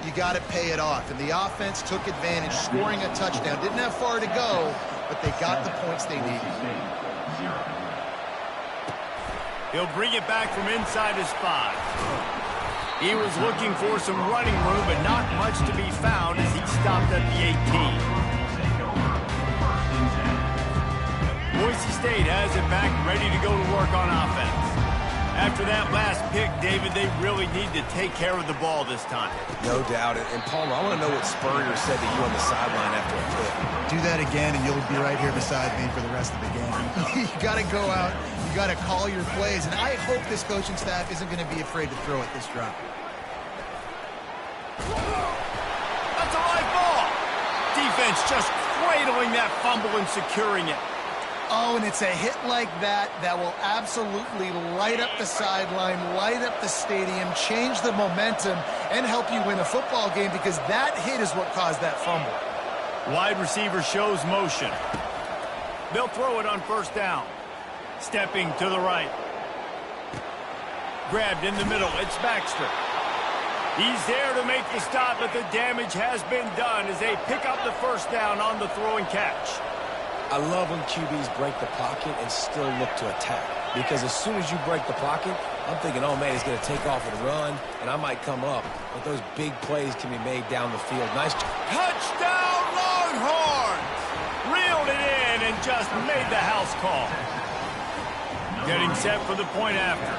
you got to pay it off. And the offense took advantage, scoring a touchdown. Didn't have far to go, but they got the points they needed. He'll bring it back from inside his 5. He was looking for some running room, but not much to be found as he stopped at the 18. Boise State has it back, ready to go to work on offense. After that last pick, David, they really need to take care of the ball this time. No doubt. And Palmer, I want to know what Spurrier said to you on the sideline after a pick. Do that again, and you'll be right here beside me for the rest of the game. You got to go out. You got to call your plays, and I hope this coaching staff isn't going to be afraid to throw it this drive. That's a live ball. Defense just cradling that fumble and securing it. Oh, and it's a hit like that that will absolutely light up the sideline, light up the stadium, change the momentum, and help you win a football game, because that hit is what caused that fumble. Wide receiver shows motion. They'll throw it on first down. Stepping to the right. Grabbed in the middle. It's Baxter. He's there to make the stop, but the damage has been done as they pick up the first down on the throw and catch. I love when QBs break the pocket and still look to attack. Because as soon as you break the pocket, I'm thinking, oh, man, he's going to take off and run, and I might come up. But those big plays can be made down the field. Nice. Touchdown, Longhorns! Reeled it in and just made the house call. Getting set for the point after.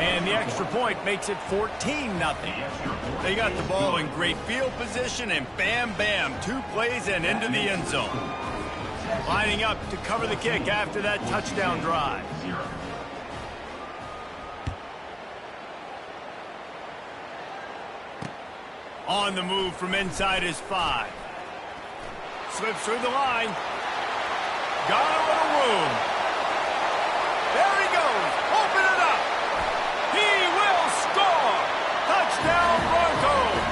And the extra point makes it 14-0. They got the ball in great field position, and bam, bam, 2 plays and into the end zone. Lining up to cover the kick after that touchdown drive. On the move from inside his 5. Slips through the line. Got a little room. There he goes. Open it up. He will score. Touchdown, Broncos.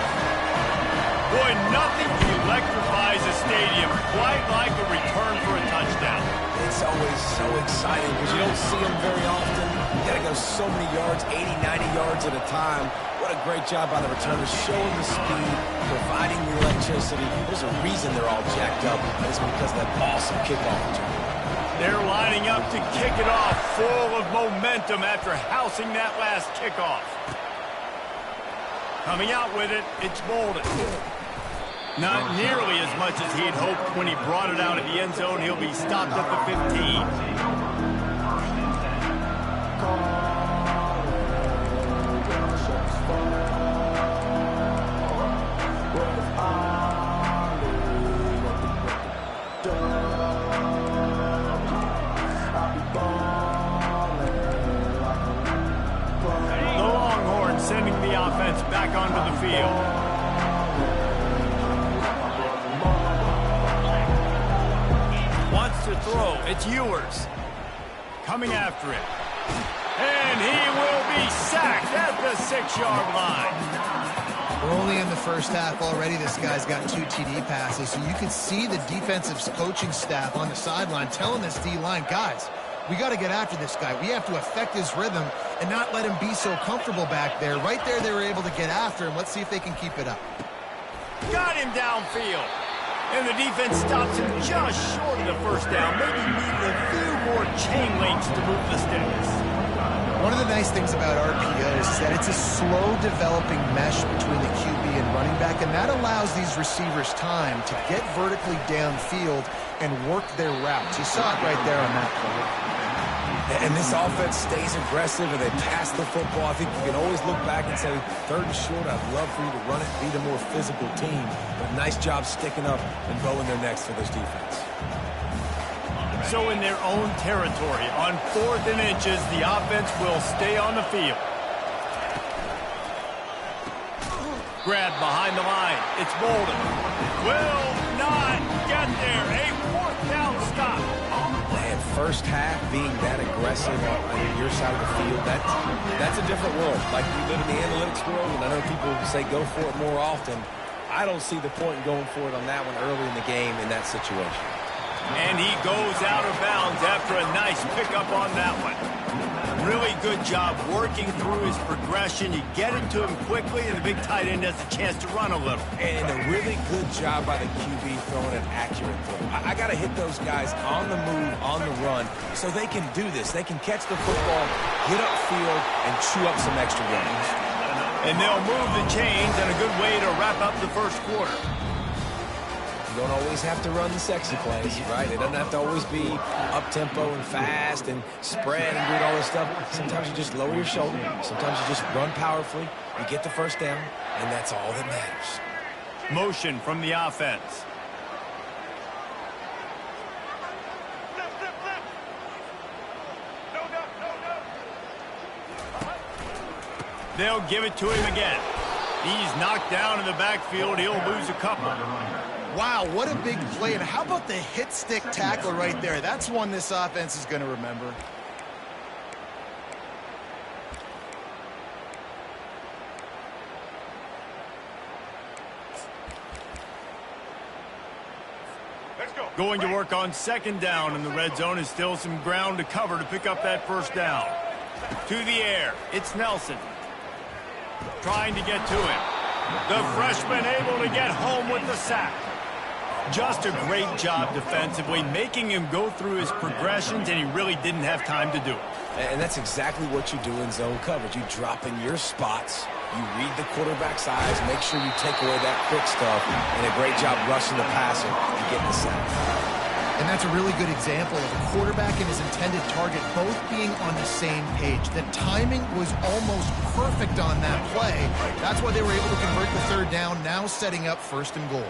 Boy, nothing electrifies a stadium quite like a return for a touchdown. It's always so exciting because you don't see them very often. You got to go so many yards, 80, 90 yards at a time. What a great job by the returners, showing the speed, providing the electricity. There's a reason they're all jacked up. It's because of that awesome kickoff return. They're lining up to kick it off, full of momentum after housing that last kickoff. Coming out with it, it's Bolden. Not nearly as much as he had hoped when he brought it out of the end zone. He'll be stopped at the 15. Sending the offense back onto the field. Wants to throw. It's Ewers. Coming after it. And he will be sacked at the 6-yard line. We're only in the first half already. This guy's got 2 TD passes. So you could see the defensive coaching staff on the sideline telling this D-line, guys, we got to get after this guy. We have to affect his rhythm and not let him be so comfortable back there. Right there, they were able to get after him. Let's see if they can keep it up. Got him downfield. And the defense stops him just short of the first down. Maybe needed a few more chain links to move the sticks. One of the nice things about RPOs is that it's a slow-developing mesh between the QB and running back, and that allows these receivers time to get vertically downfield and work their routes. You saw it right there on that play. And this offense stays aggressive, and they pass the football. I think you can always look back and say, 3rd and short, I'd love for you to run it, be the more physical team. But nice job sticking up and bowing their necks for this defense. So in their own territory, on 4th and inches, the offense will stay on the field. Grab behind the line. It's Bolden. Will not get there. A 4th down stop. Man, first half being that aggressive on your side of the field, that's a different world. Like we live in the analytics world, and I know people say go for it more often. I don't see the point in going for it on that one early in the game in that situation. And he goes out of bounds after a nice pickup on that one. Really good job working through his progression. You get it to him quickly, and the big tight end has a chance to run a little. And a really good job by the QB throwing an accurate throw. I got to hit those guys on the move, on the run, so they can do this. They can catch the football, get upfield, and chew up some extra yards. And they'll move the chains, and a good way to wrap up the first quarter. You don't always have to run the sexy plays, right? It doesn't have to always be up-tempo and fast and spread and doing all this stuff. Sometimes you just lower your shoulder. Sometimes you just run powerfully. You get the first down, and that's all that matters. Motion from the offense. They'll give it to him again. He's knocked down in the backfield. He'll lose a couple. Wow, what a big play. And how about the hit stick tackle right there? That's one this offense is going to remember. Let's go. Going to work on second down in the red zone is still some ground to cover to pick up that first down. To the air, it's Nelson. Trying to get to him. The freshman able to get home with the sack. Just a great job defensively, making him go through his progressions, and he really didn't have time to do it. And that's exactly what you do in zone coverage. You drop in your spots, you read the quarterback's eyes, make sure you take away that quick stuff, and a great job rushing the passer and getting the sack. And that's a really good example of a quarterback and his intended target both being on the same page. The timing was almost perfect on that play. That's why they were able to convert the third down, now setting up first and goal.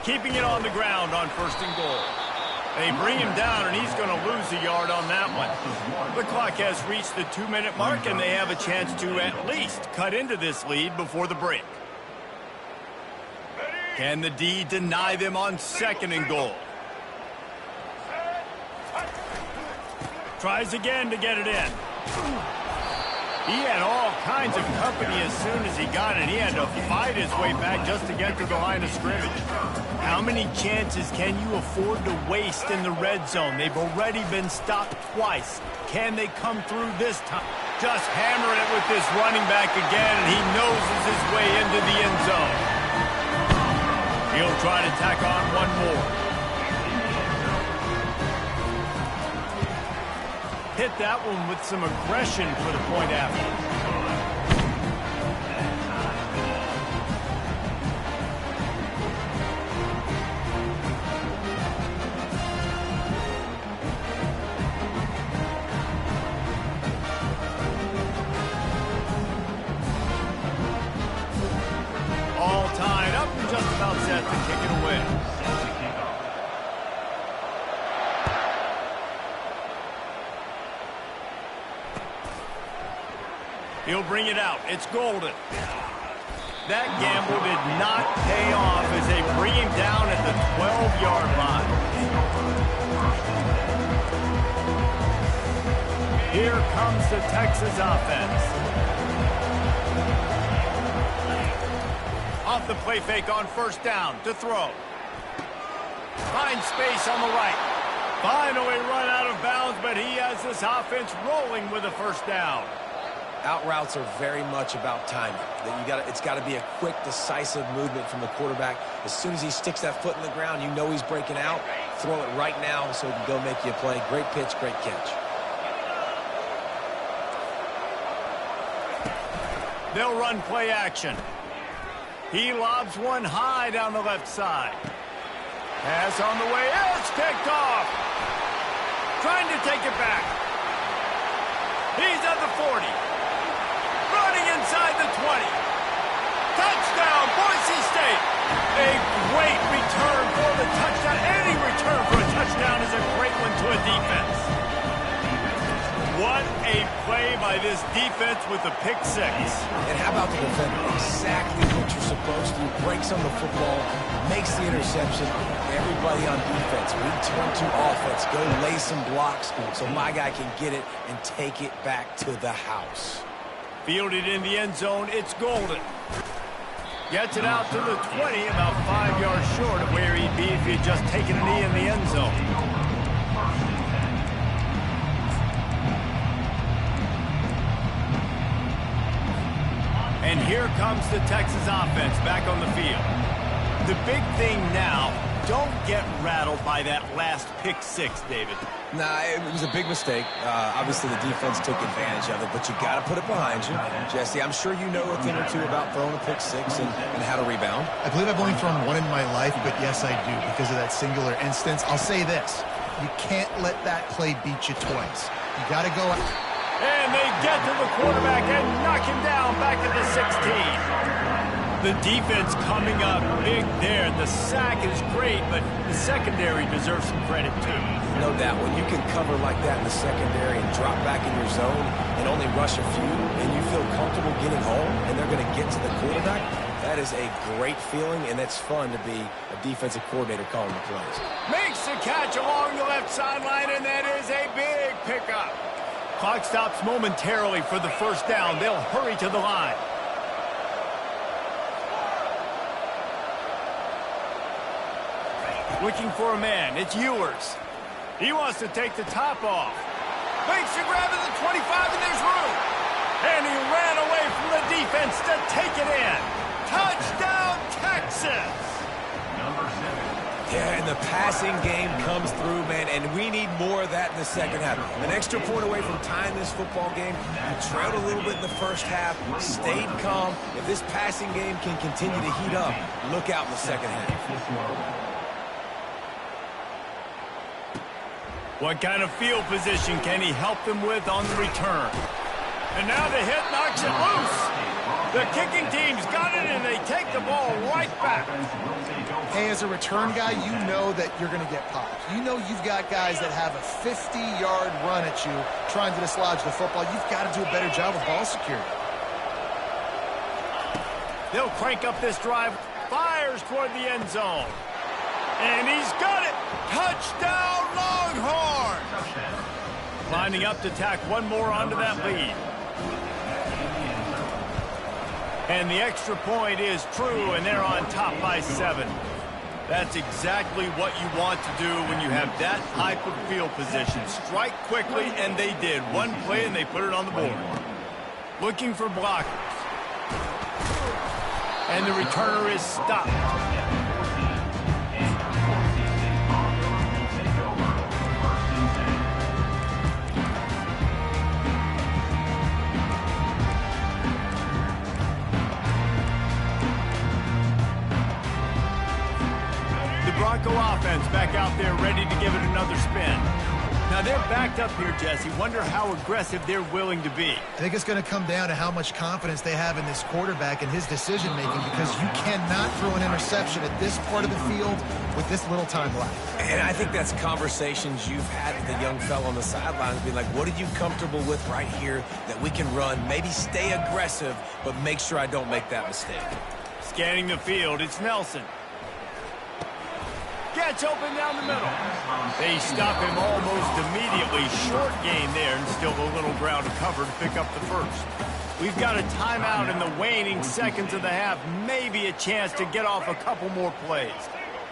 Keeping it on the ground on first and goal. They bring him down, and he's going to lose a yard on that one. The clock has reached the 2-minute mark, and they have a chance to at least cut into this lead before the break. Can the D deny them on second and goal? Tries again to get it in. He had all kinds of company as soon as he got it. He had to fight his way back just to get to the line of scrimmage. How many chances can you afford to waste in the red zone? They've already been stopped twice. Can they come through this time? Just hammering it with this running back again, and he noses his way into the end zone. He'll try to tack on one more. Hit that one with some aggression for the point after. All tied up and just about set to kick it away. He'll bring it out. It's Golden. That gamble did not pay off as they bring him down at the 12-yard line. Here comes the Texas offense. Off the play fake on first down to throw. Finds space on the right. Finally run out of bounds, but he has this offense rolling with a first down. Out routes are very much about timing. It's got to be a quick, decisive movement from the quarterback. As soon as he sticks that foot in the ground, you know he's breaking out. Throw it right now so he can go make you a play. Great pitch, great catch. They'll run play action. He lobs one high down the left side. Pass on the way. It's picked off. Trying to take it back. He's at the 40. Running inside the 20. Touchdown, Boise State. A great return for the touchdown. Any return for a touchdown is a great one to a defense. What a play by this defense with the pick six. And how about the defender? Exactly what you're supposed to. Breaks on the football, makes the interception. Everybody on defense, we turn to offense. Go lay some blocks so my guy can get it and take it back to the house. Fielded in the end zone, it's Golden. Gets it out to the 20, about 5 yards short of where he'd be if he'd just taken a knee in the end zone. And here comes the Texas offense back on the field. The big thing now, don't get rattled by that last pick six, David. Nah, it was a big mistake. Obviously, the defense took advantage of it, but you got to put it behind you. Jesse, I'm sure you know a thing or two about throwing a pick six and how to rebound. I believe I've only thrown one in my life, but yes, I do because of that singular instance. I'll say this. You can't let that play beat you twice. You got to go. And they get to the quarterback and knock him down back at the 16. The defense coming up big there. The sack is great, but the secondary deserves some credit too. No doubt. When you can cover like that in the secondary and drop back in your zone and only rush a few, and you feel comfortable getting home, and they're going to get to the quarterback, that is a great feeling, and it's fun to be a defensive coordinator calling the plays. Makes the catch along the left sideline, and that is a big pickup. Clock stops momentarily for the first down. They'll hurry to the line. Looking for a man. It's Ewers. He wants to take the top off. Makes the grab at the 25, and there's room. And he ran away from the defense to take it in. Touchdown, Texas! Yeah, and the passing game comes through, man, and we need more of that in the second half. An extra point away from tying this football game. You trailed a little bit in the first half, stayed calm. If this passing game can continue to heat up, look out in the second half. What kind of field position can he help them with on the return? And now the hit knocks it loose. The kicking team's got it, and they take the ball right back. Hey, as a return guy, you know that you're going to get popped. You know you've got guys that have a 50-yard run at you trying to dislodge the football. You've got to do a better job with ball security. They'll crank up this drive. Fires toward the end zone. And he's got it. Touchdown, Longhorns. Lining up to tack one more onto that lead. And the extra point is true, and they're on top by 7. That's exactly what you want to do when you have that type of field position. Strike quickly, and they did. One play, and they put it on the board. Looking for blockers. And the returner is stopped. Bronco offense back out there ready to give it another spin. Now they're backed up here, Jesse. Wonder how aggressive they're willing to be. I think it's going to come down to how much confidence they have in this quarterback and his decision-making, because you cannot throw an interception at this part of the field with this little time left. And I think that's conversations you've had with the young fellow on the sidelines, being like, what are you comfortable with right here that we can run? Maybe stay aggressive, but make sure I don't make that mistake. Scanning the field, it's Nelson. Gets open down the middle. They stop him almost immediately. Short gain there, and still a little ground to cover to pick up the first. We've got a timeout in the waning seconds of the half. Maybe a chance to get off a couple more plays.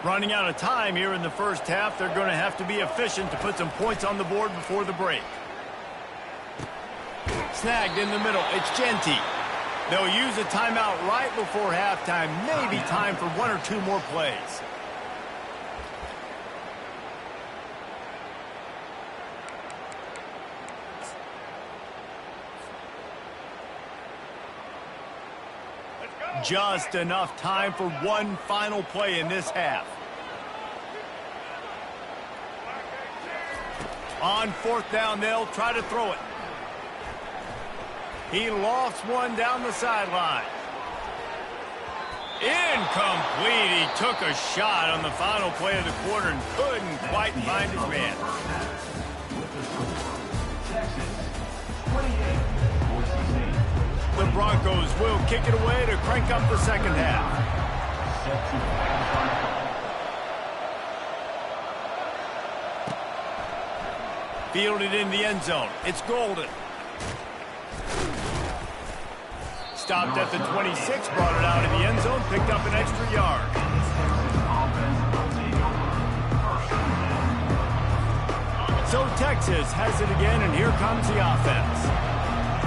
Running out of time here in the first half. They're going to have to be efficient to put some points on the board before the break. Snagged in the middle. It's Ncaa. They'll use a timeout right before halftime. Maybe time for one or two more plays. Just enough time for one final play in this half. On fourth down, they'll try to throw it. He lofts one down the sideline. Incomplete. He took a shot on the final play of the quarter and couldn't quite find his man. The Broncos will kick it away to crank up the second half. Fielded in the end zone. It's Golden. Stopped at the 26, brought it out of the end zone, picked up an extra yard. So Texas has it again, and here comes the offense.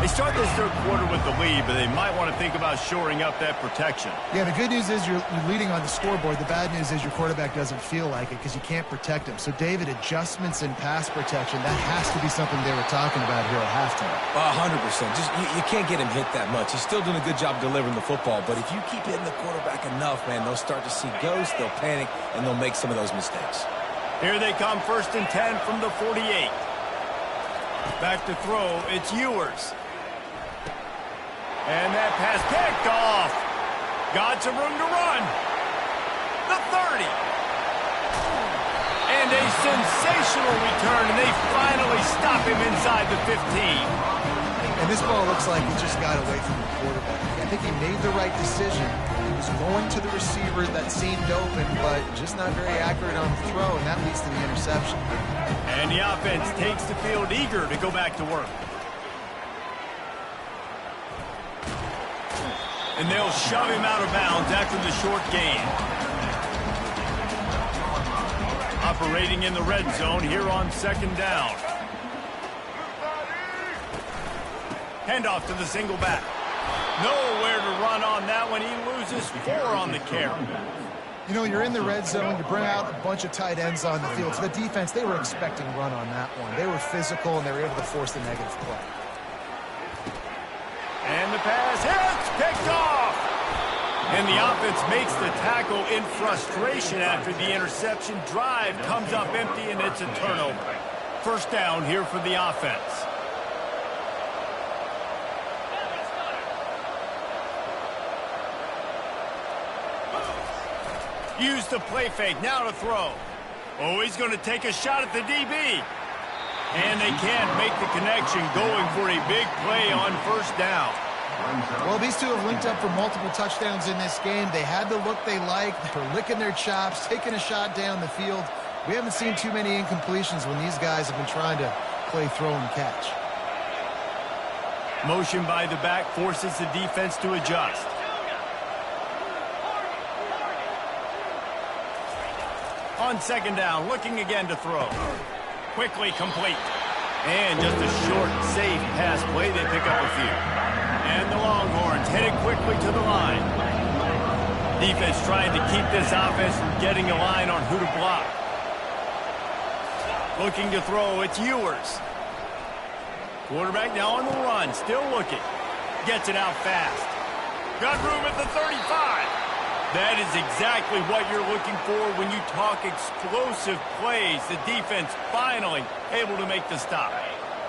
They start this third quarter with the lead, but they might want to think about shoring up that protection. Yeah, the good news is you're leading on the scoreboard. The bad news is your quarterback doesn't feel like it because you can't protect him. So, David, adjustments in pass protection, that has to be something they were talking about here at halftime. 100%. Just you can't get him hit that much. He's still doing a good job delivering the football, but if you keep hitting the quarterback enough, man, they'll start to see ghosts, they'll panic, and they'll make some of those mistakes. Here they come, 1st and 10 from the 48. Back to throw, it's Ewers. And that pass picked off. Got some room to run. The 30. And a sensational return, and they finally stop him inside the 15. And this ball looks like it just got away from the quarterback. I think he made the right decision. He was going to the receiver that seemed open, but just not very accurate on the throw, and that leads to the interception. And the offense takes the field eager to go back to work. And they'll shove him out of bounds after the short gain. Operating in the red zone here on 2nd down. Handoff to the single back. Nowhere to run on that one. He loses 4 on the carry. You know, you're in the red zone. You bring out a bunch of tight ends on the field. So the defense, they were expecting run on that one. They were physical, and they were able to force the negative play. And the pass hits, picked off. And the offense makes the tackle in frustration after the interception. Drive comes up empty, and it's a turnover. 1st down here for the offense. Use the play fake, now to throw. Oh, he's going to take a shot at the DB. And they can't make the connection, going for a big play on 1st down. Well, these two have linked up for multiple touchdowns in this game. They had the look they liked. They were licking their chops, taking a shot down the field. We haven't seen too many incompletions when these guys have been trying to play throw and catch. Motion by the back forces the defense to adjust. On 2nd down, looking again to throw. Quickly complete. And just a short, safe pass play. They pick up a few. And the Longhorns headed quickly to the line. Defense trying to keep this offense from getting a line on who to block. Looking to throw, it's Ewers. Quarterback now on the run, still looking. Gets it out fast. Got room at the 35. That is exactly what you're looking for when you talk explosive plays. The defense finally able to make the stop.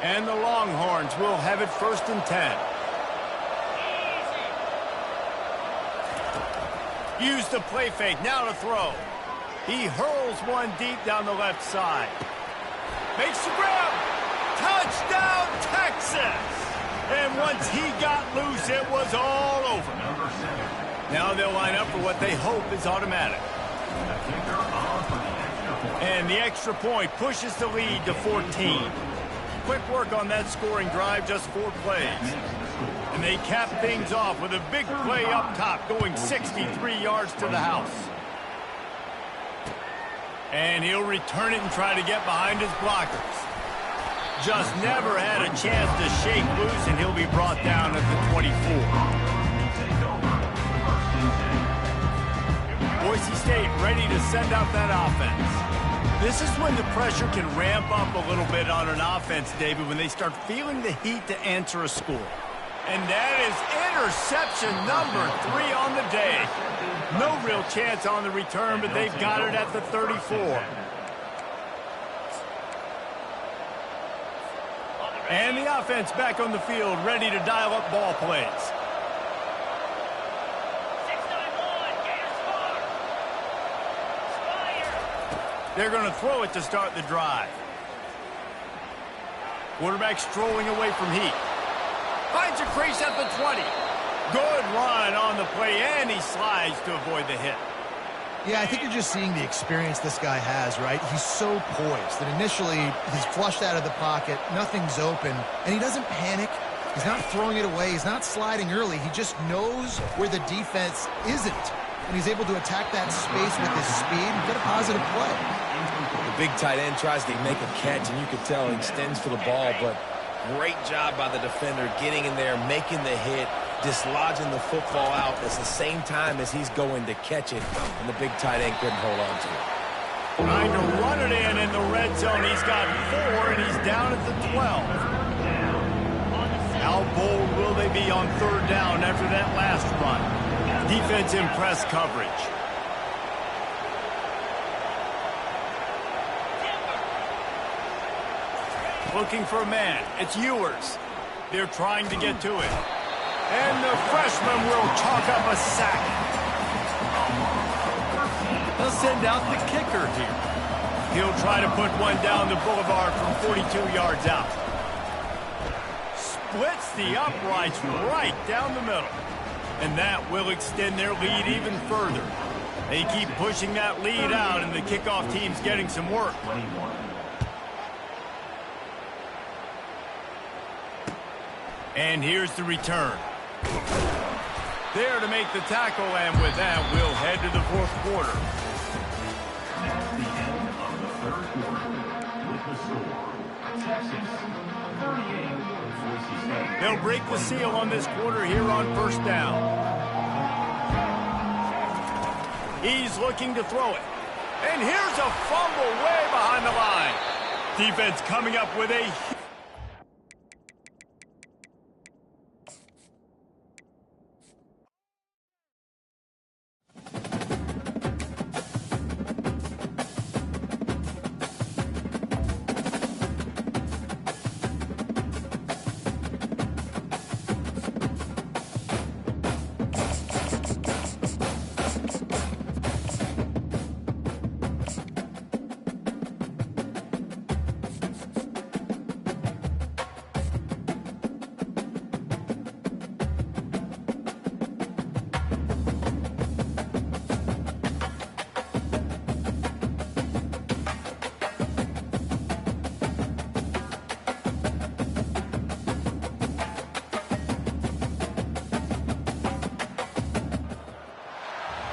And the Longhorns will have it 1st and 10. Use the play fake, now to throw. He hurls one deep down the left side. Makes the grab. Touchdown, Texas! And once he got loose, it was all over. Now they'll line up for what they hope is automatic. And the extra point pushes the lead to 14. Quick work on that scoring drive, just 4 plays. And they cap things off with a big play up top, going 63 yards to the house. And he'll return it and try to get behind his blockers. Just never had a chance to shake loose, and he'll be brought down at the 24. Boise State ready to send out that offense. This is when the pressure can ramp up a little bit on an offense, David, when they start feeling the heat to answer a score. And that is interception number 3 on the day. No real chance on the return, but they've got it at the 34. And the offense back on the field, ready to dial up ball plays. They're going to throw it to start the drive. Quarterback strolling away from heat. Finds a crease at the 20. Good run on the play, and he slides to avoid the hit. Yeah, I think you're just seeing the experience this guy has, right? He's so poised that initially he's flushed out of the pocket, nothing's open, and he doesn't panic. He's not throwing it away. He's not sliding early. He just knows where the defense isn't, and he's able to attack that space with his speed and get a positive play. The big tight end tries to make a catch, and you can tell he extends for the ball, but Great job by the defender getting in there, making the hit, dislodging the football out at the same time as he's going to catch it, and the big tight end couldn't hold on to it. Trying to run it in the red zone. He's got 4, and he's down at the 12. How bold will they be on 3rd down after that last run? Defense in press coverage. Looking for a man. It's Ewers. They're trying to get to it. And the freshman will chalk up a sack. They'll send out the kicker here. He'll try to put one down the boulevard from 42 yards out. Splits the uprights right down the middle. And that will extend their lead even further. They keep pushing that lead out, and the kickoff team's getting some work. And here's the return. There to make the tackle, and with that, we'll head to the 4th quarter. That's the end of the 3rd quarter with the score, Texas 38, Boise State. They'll break the seal on this quarter here on 1st down. He's looking to throw it. And here's a fumble way behind the line. Defense coming up with a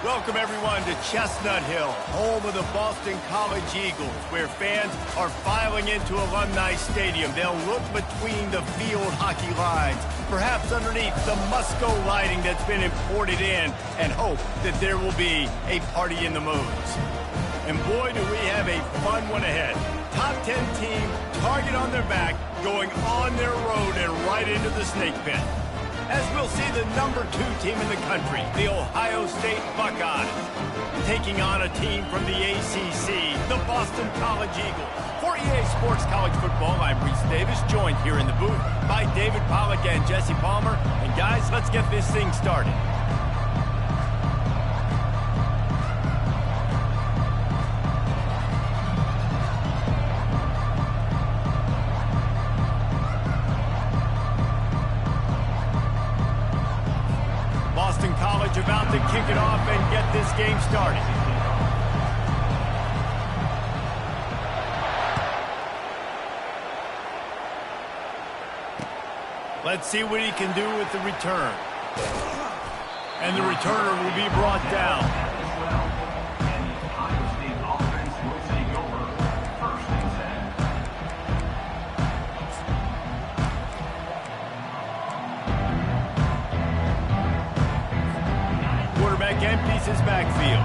Welcome, everyone, to Chestnut Hill, home of the Boston College Eagles, where fans are filing into Alumni Stadium. They'll look between the field hockey lines, perhaps underneath the Musco lighting that's been imported in, and hope that there will be a party in the moons. And boy, do we have a fun one ahead. Top 10 team, target on their back, going on their road and right into the snake pit. As we'll see the number 2 team in the country, the Ohio State Buckeyes, taking on a team from the ACC, the Boston College Eagles. For EA Sports College Football, I'm Reese Davis, joined here in the booth by David Pollack and Jesse Palmer. And guys, let's get this thing started. Boston College about to kick it off and get this game started. Let's see what he can do with the return. And the returner will be brought down. Quarterback empties his backfield.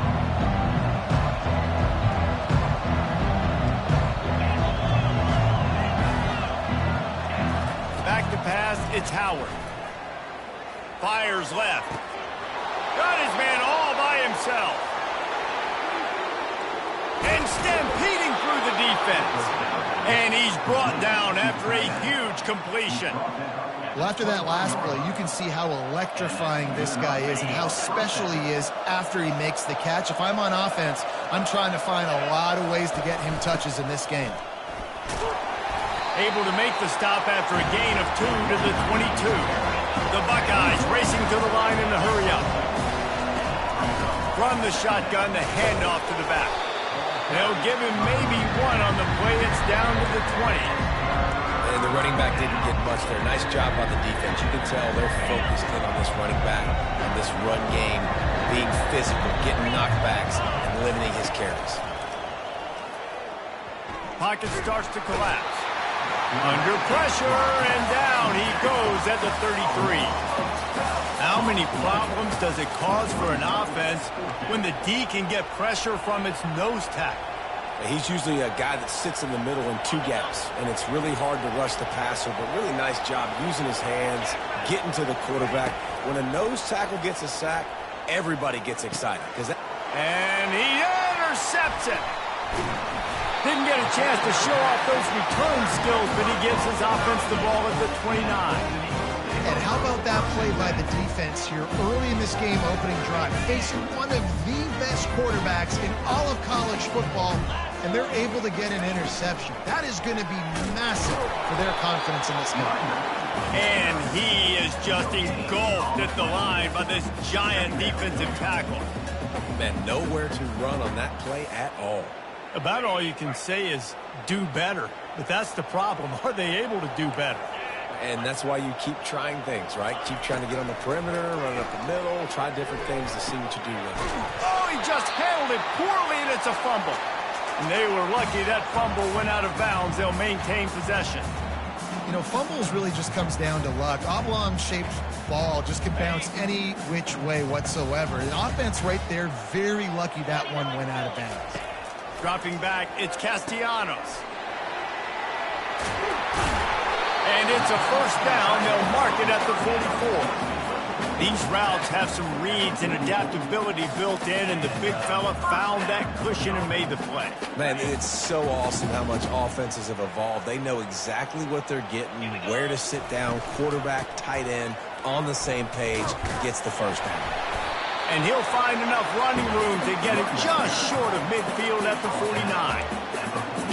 Back to pass, it's Howard. Fires left. Got his man all by himself. And stampeding through the defense. And he's brought down after a huge completion. Well, after that last play, you can see how electrifying this guy is and how special he is after he makes the catch. If I'm on offense, I'm trying to find a lot of ways to get him touches in this game. Able to make the stop after a gain of 2 to the 22. The Buckeyes racing to the line in a hurry-up. From the shotgun, the handoff to the back. They'll give him maybe 1 on the play. It's down to the 20. And the running back didn't get much there. Nice job by the defense. You can tell they're focused in on this running back, on this run game, being physical, getting knockbacks, and limiting his carries. Pocket starts to collapse. Under pressure, and down he goes at the 33. How many problems does it cause for an offense when the D can get pressure from its nose tackle? He's usually a guy that sits in the middle in two gaps, and it's really hard to rush the passer, but really nice job using his hands, getting to the quarterback. When a nose tackle gets a sack, everybody gets excited. And he intercepts it. Didn't get a chance to show off those return skills, but he gives his offense the ball at the 29. And how about that play by the defense here early in this game opening drive, facing one of the best quarterbacks in all of college football, and they're able to get an interception. That is going to be massive for their confidence in this game. And he is just engulfed at the line by this giant defensive tackle. Man, nowhere to run on that play at all. About all you can say is do better. But that's the problem. Are they able to do better? And that's why you keep trying things, right? Keep trying to get on the perimeter, run up the middle, try different things to see what you do with it. Oh, he just handled it poorly, and it's a fumble. And they were lucky that fumble went out of bounds. They'll maintain possession. You know, fumbles really just comes down to luck. Oblong-shaped ball just can bounce any which way whatsoever. The offense right there, very lucky that one went out of bounds. Dropping back, it's Castellanos. And it's a first down. They'll mark it at the 44. These routes have some reads and adaptability built in, and the big fella found that cushion and made the play. Man, it's so awesome how much offenses have evolved. They know exactly what they're getting, where to sit down, quarterback, tight end, on the same page, gets the first down. And he'll find enough running room to get it just short of midfield at the 49.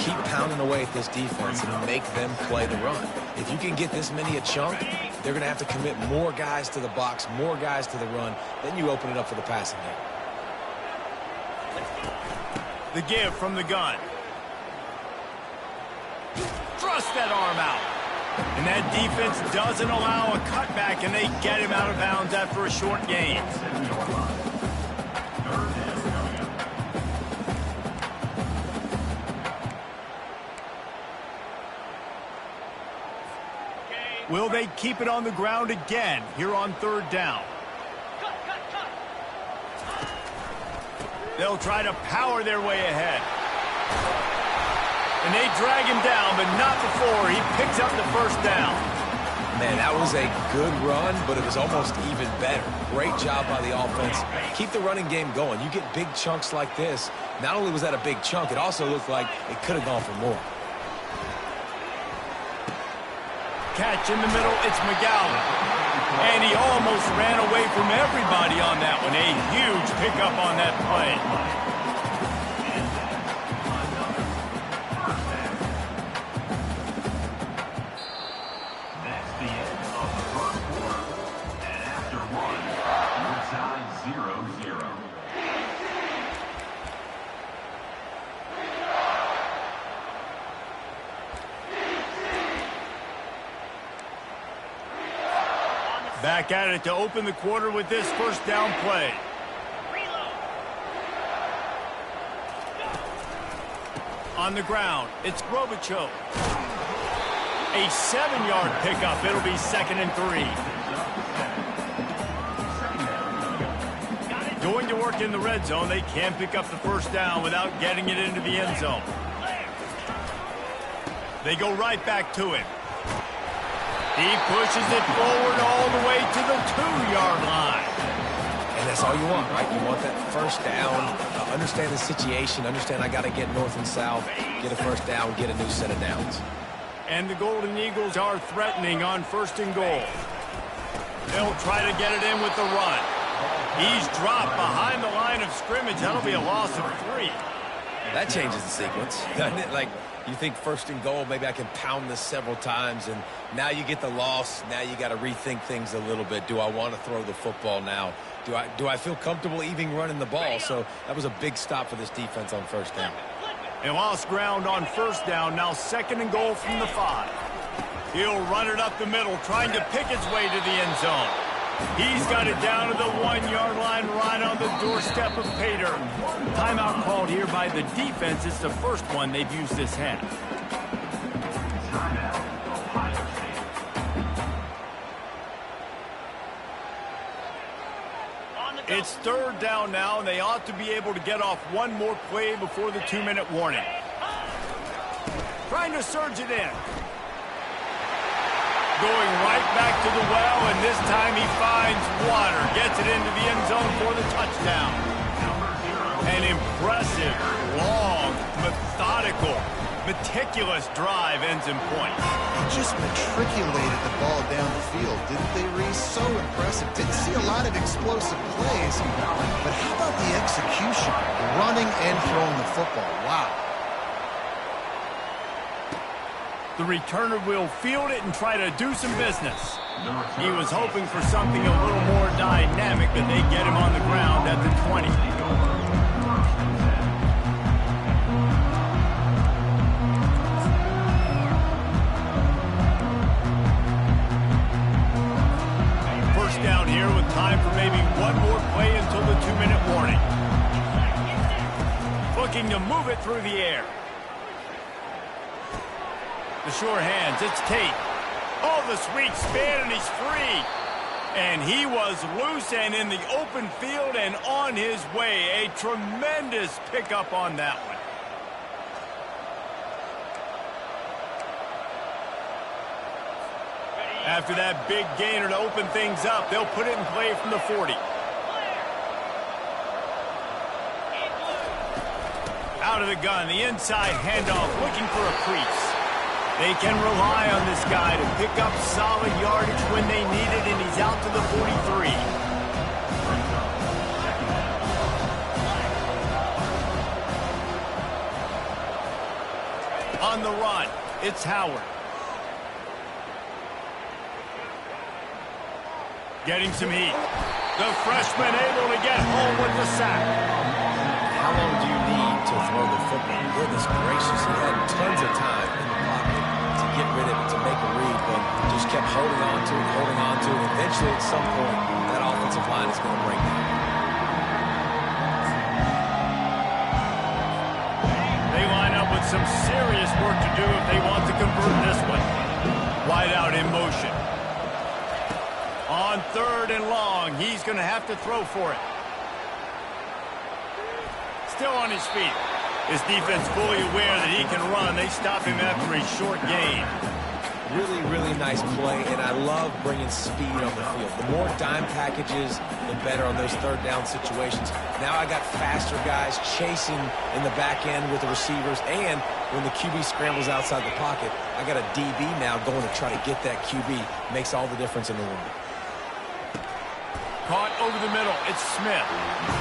Keep pounding away at this defense and make them play the run. If you can get this many a chunk, they're going to have to commit more guys to the box, more guys to the run. Then you open it up for the passing game. The give from the gun. Thrust that arm out. And that defense doesn't allow a cutback, and they get him out of bounds after a short gain. Will they keep it on the ground again here on third down? They'll try to power their way ahead. And they drag him down, but not before he picks up the first down. Man, that was a good run, but it was almost even better. Great job by the offense. Keep the running game going. You get big chunks like this. Not only was that a big chunk, it also looked like it could have gone for more. Catch in the middle, it's McGowan. And he almost ran away from everybody on that one. A huge pickup on that play. Back at it to open the quarter with this first down play. On the ground, it's Robichaux. A 7-yard pickup. It'll be 2nd and 3. Going to work in the red zone. They can't pick up the first down without getting it into the end zone. They go right back to him. He pushes it forward all the way to the 2-yard line. And that's all you want, right? You want that first down. Understand the situation. Understand I got to get north and south. Get a first down. Get a new set of downs. And the Golden Eagles are threatening on 1st and goal. They'll try to get it in with the run. He's dropped behind the line of scrimmage. That'll be a loss of 3. That changes the sequence, doesn't it? Like, you think 1st and goal, maybe I can pound this several times, and now you get the loss. Now you got to rethink things a little bit. Do I want to throw the football now? Do I feel comfortable even running the ball? So that was a big stop for this defense on 1st down. They lost ground on 1st down. Now 2nd and goal from the 5. He'll run it up the middle, trying to pick his way to the end zone. He's got it down to the 1-yard line, right on the doorstep of Pater. Timeout called here by the defense. It's the first one they've used this half. Timeout. It's third down now, and they ought to be able to get off one more play before the 2-minute warning. Trying to surge it in. Going right back to the well, and this time he finds water. Gets it into the end zone for the touchdown. An impressive, long, methodical, meticulous drive ends in points. He just matriculated the ball down the field, didn't they, Reese? So impressive. Didn't see a lot of explosive plays, but how about the execution? Running and throwing the football. Wow. The returner will field it and try to do some business. He was hoping for something a little more dynamic, but they get him on the ground at the 20. First down here with time for maybe one more play until the 2-minute warning. Looking to move it through the air. The sure hands, it's Tate. Oh, the sweet spin, and he's free. And he was loose and in the open field and on his way. A tremendous pickup on that one. After that big gainer to open things up, they'll put it in play from the 40. Out of the gun, the inside handoff, looking for a crease. They can rely on this guy to pick up solid yardage when they need it, and he's out to the 43. On the run, it's Howard. Getting some heat. The freshman able to get home with the sack. How long do you need to throw the football? Goodness gracious, he had tons of time in the pocket to get rid of it, to make a read, but just kept holding on to it, holding on to it. Eventually, at some point, that offensive line is going to break down. They line up with some serious work to do if they want to convert this one. Wide out in motion. On third and long, he's going to have to throw for it. Still on his feet. His defense fully aware that he can run. They stop him after a short gain. Really, really nice play, and I love bringing speed on the field. The more dime packages, the better on those third down situations. Now I got faster guys chasing in the back end with the receivers, and when the QB scrambles outside the pocket, I got a DB now going to try to get that QB. Makes all the difference in the world. Caught over the middle. It's Smith.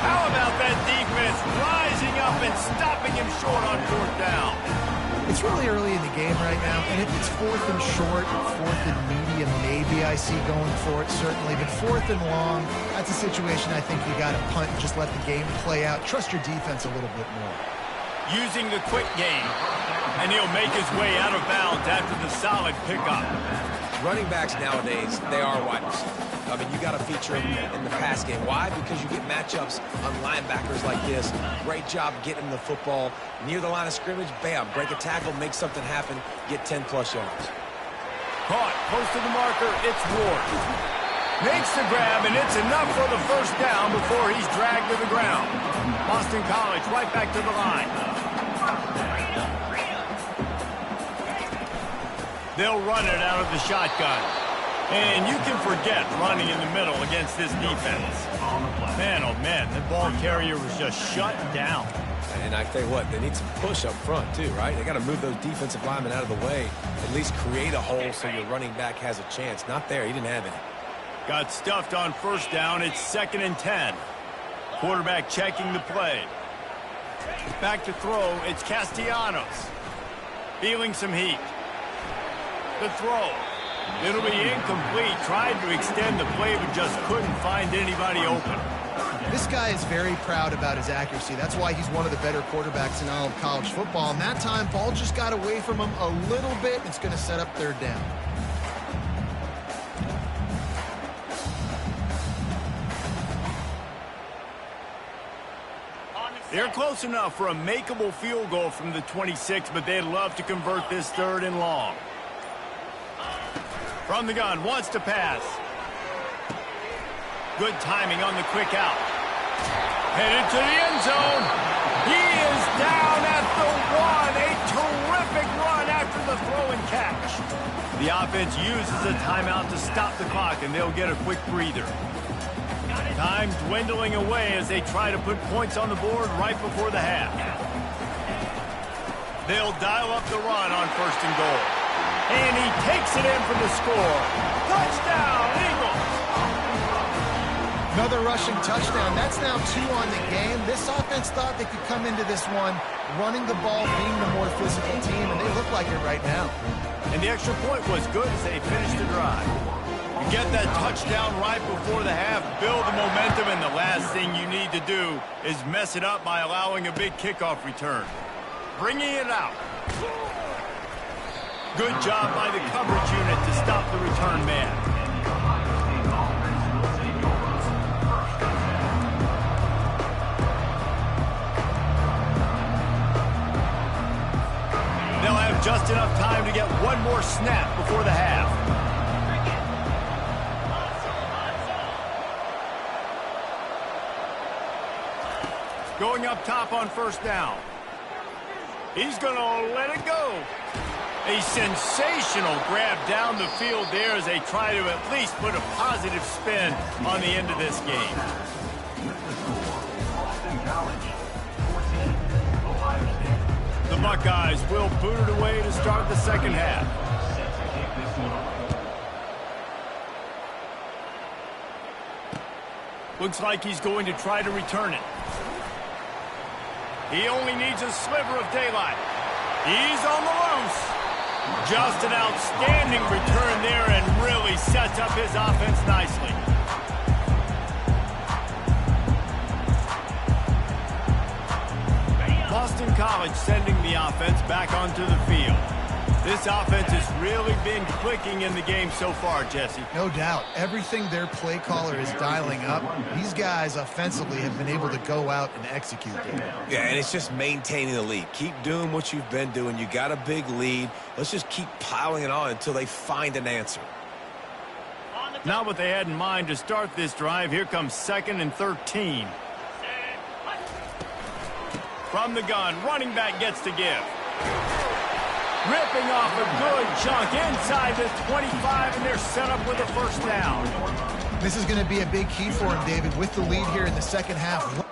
How about that defense rising up and stopping him short on fourth down? It's really early in the game right now, and if it's fourth and short, fourth and medium, maybe I see going for it, certainly. But fourth and long, that's a situation I think you got to punt and just let the game play out. Trust your defense a little bit more. Using the quick game, and he'll make his way out of bounds after the solid pickup. Running backs nowadays, they are wide receivers. I mean, you got to feature them in the pass game. Why? Because you get matchups on linebackers like this. Great job getting the football near the line of scrimmage. Bam, break a tackle, make something happen, get 10-plus yards. Caught, close to the marker, it's Ward. Makes the grab, and it's enough for the first down before he's dragged to the ground. Boston College right back to the line. They'll run it out of the shotgun. And you can forget running in the middle against this defense. Man, oh man, the ball carrier was just shut down. And I tell you what, they need some push up front too, right? They got to move those defensive linemen out of the way. At least create a hole so your running back has a chance. Not there, he didn't have any. Got stuffed on first down. It's 2nd and 10. Quarterback checking the play. Back to throw, it's Castellanos. Feeling some heat. The throw. It'll be incomplete. Tried to extend the play, but just couldn't find anybody open. This guy is very proud about his accuracy. That's why he's one of the better quarterbacks in all of college football. And that time, ball just got away from him a little bit. It's going to set up third down. They're close enough for a makeable field goal from the 26, but they'd love to convert this 3rd and long. From the gun, wants to pass. Good timing on the quick out. Headed to the end zone. He is down at the 1. A terrific run after the throw and catch. The offense uses a timeout to stop the clock, and they'll get a quick breather. Time dwindling away as they try to put points on the board right before the half. They'll dial up the run on 1st and goal. And he takes it in for the score. Touchdown, Eagles! Another rushing touchdown. That's now 2 on the game. This offense thought they could come into this one running the ball, being the more physical team, and they look like it right now. And the extra point was good as they finished the drive. You get that touchdown right before the half, build the momentum, and the last thing you need to do is mess it up by allowing a big kickoff return. Bringing it out. Good job by the coverage unit to stop the return man. They'll have just enough time to get one more snap before the half. Going up top on 1st down. He's going to let it go. A sensational grab down the field there as they try to at least put a positive spin on the end of this game. The Buckeyes will boot it away to start the second half. Looks like he's going to try to return it. He only needs a sliver of daylight. He's on the loose. Just an outstanding return there and really sets up his offense nicely. Boston College sending the offense back onto the field. This offense has really been clicking in the game so far, Jesse. No doubt. Everything their play caller is dialing up, these guys offensively have been able to go out and execute it. Yeah, and it's just maintaining the lead. Keep doing what you've been doing. You got a big lead. Let's just keep piling it on until they find an answer. Not what they had in mind to start this drive. Here comes 2nd and 13. From the gun, running back gets to give. Ripping off a good chunk inside the 25, and they're set up with a 1st down. This is going to be a big key for him, David, with the lead here in the second half.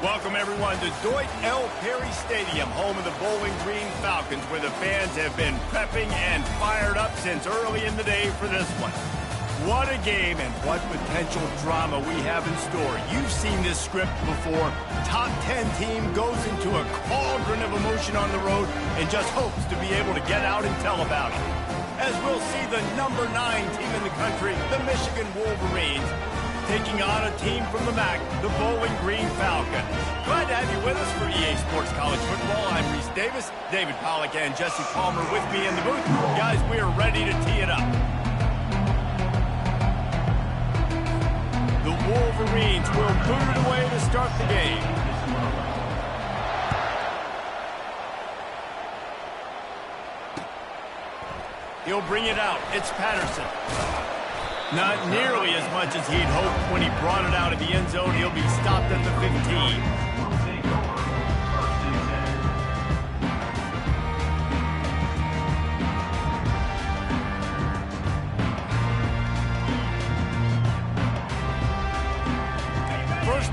Welcome, everyone, to Deutsch L. Perry Stadium, home of the Bowling Green Falcons, where the fans have been prepping and fired up since early in the day for this one. What a game and what potential drama we have in store. You've seen this script before. Top 10 team goes into a cauldron of emotion on the road and just hopes to be able to get out and tell about it. As we'll see the number 9 team in the country, the Michigan Wolverines, taking on a team from the MAC, the Bowling Green Falcons. Glad to have you with us for EA Sports College Football. I'm Reese Davis, David Pollack, and Jesse Palmer with me in the booth. Guys, we are ready to tee it up. The Wolverines will boot it away to start the game. He'll bring it out. It's Patterson. Not nearly as much as he'd hoped when he brought it out of the end zone. He'll be stopped at the 15.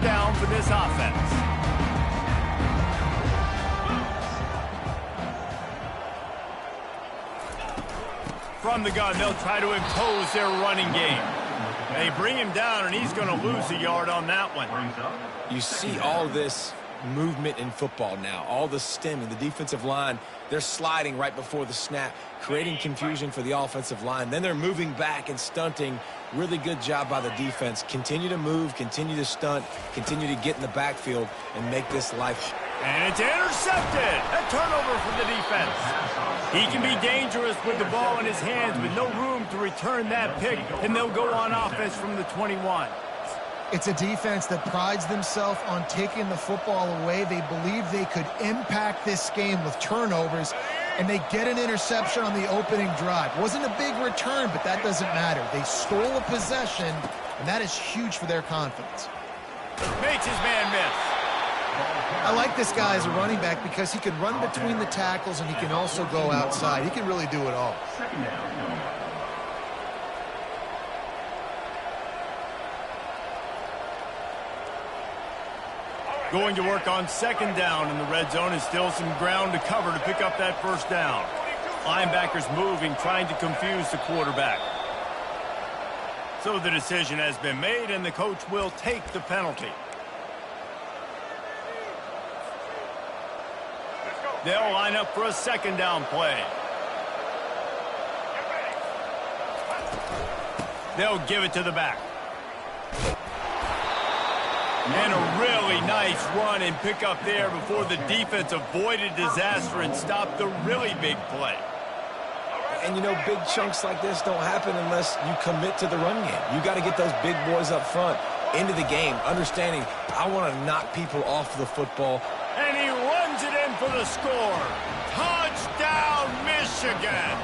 down for this offense. From the gun, they'll try to impose their running game. They bring him down, and he's going to lose a yard on that one. You see all this movement in football now, all the stemming, the defensive line, they're sliding right before the snap, creating confusion for the offensive line. Then they're moving back and stunting. Really good job by the defense. Continue to move, continue to stunt, continue to get in the backfield and make this life. And it's intercepted. A turnover from the defense. He can be dangerous with the ball in his hands with no room to return that pick, and they'll go on offense from the 21. It's a defense that prides themselves on taking the football away. They believe they could impact this game with turnovers, and they get an interception on the opening drive. Wasn't a big return, but that doesn't matter. They stole a possession, and that is huge for their confidence. Makes his man miss. I like this guy as a running back because he can run between the tackles and he can also go outside. He can really do it all. Second down. Going to work on second down in the red zone, and still some ground to cover to pick up that first down. Linebackers moving, trying to confuse the quarterback. So the decision has been made, and the coach will take the penalty. They'll line up for a second down play. They'll give it to the back. And a really nice run and pick up there before the defense avoided disaster and stopped the really big play. And, you know, big chunks like this don't happen unless you commit to the run game. You got to get those big boys up front into the game, understanding I want to knock people off the football. And he runs it in for the score. Touchdown, Michigan.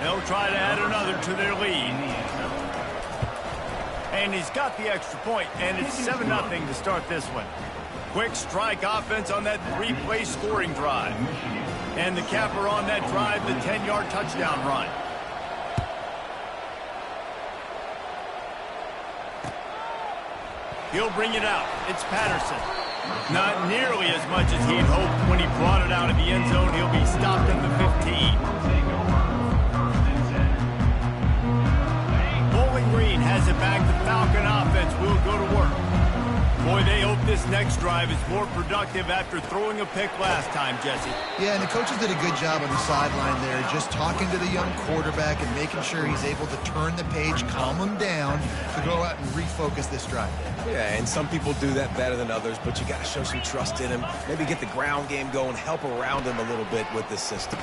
They'll try to add another to their lead. And he's got the extra point, and it's 7-0 to start this one. Quick strike offense on that three-play scoring drive. And the capper on that drive, the 10-yard touchdown run. He'll bring it out. It's Patterson. Not nearly as much as he'd hoped when he brought it out of the end zone. He'll be stopped at the 15. Green has it back. The Falcon offense will go to work. Boy, they hope this next drive is more productive after throwing a pick last time, Jesse. Yeah, and the coaches did a good job on the sideline there, just talking to the young quarterback and making sure he's able to turn the page, calm him down, to go out and refocus this drive. Yeah, and some people do that better than others, but you got to show some trust in him. Maybe get the ground game going, help around him a little bit with this system.